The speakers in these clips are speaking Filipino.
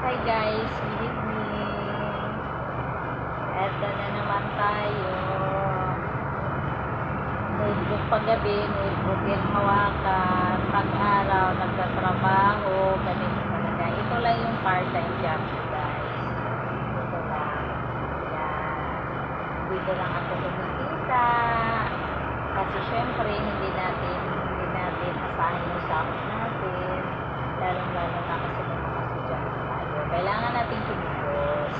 Hi guys, good evening. Eto na naman tayo. Notebook paggabi, notebook yung hawakan. Pag-araw, nagtatrabaho, ganito talaga. Ito lang yung part-time job ko guys. Ito lang. Yan. Dito lang ako kumikita. Kasi syempre, hindi natin asahin yung sahod natin. Lalong-lalo na kasi may mga estudyante tayo. Kailangan natin tumigos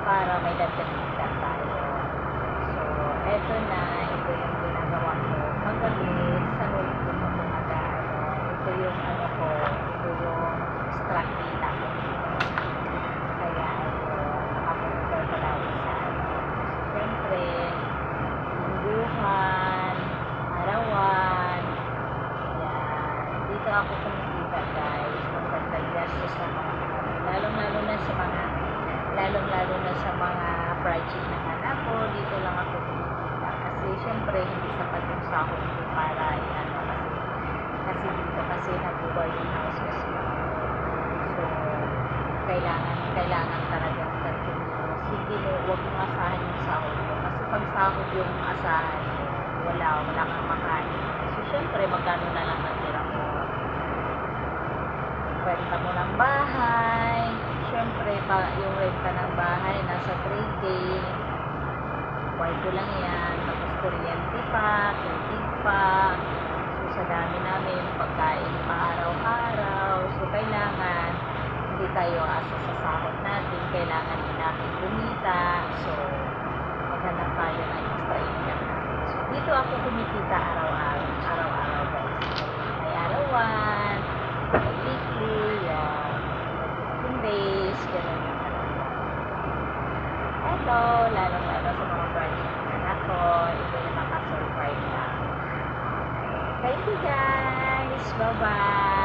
para may dagdag income tayo. So, eto na. Ito yung ginagawa ko. Paggabi, sa notebook ako ito yung ko. Ito yung extra kita ko dito. Kaya, nakapunta palagi sa Siyempre, lingguhan, arawan, dito ako kumikita guys, magdagdag gastos ng mga lalong-lalo na sa mga project ng anak ko. Dito lang ako kumikita kasi syempre hindi sapat yung sahod ko para kasi dito kasi nabuhay yung house kasi so kailangan talagang continuous. Hindi mo, huwag mong asahan yung sahod mo kasi pag sahod yung asahan mo, wala kang makain. So syempre magkano na lang natira mo, renta mo ng bahay. Siyempre, yung renta ng bahay, nasa 3K. Kwarto lang yan. Tapos kuryente pa, tubig pa. So, sa dami namin, pagkain pa araw-araw. So, kailangan, hindi tayo asa sa sahod natin. Kailangan din natin kumita. So, maghanap tayo ng extra income natin. So, dito ako kumikita araw-araw guys. May arawan, may weekly, yan. 15 days, gano'n yung Ito, lalo-lalo sa mga project ng anak ko, ito yung nakasurvive lang. Thank you guys! Bye-bye!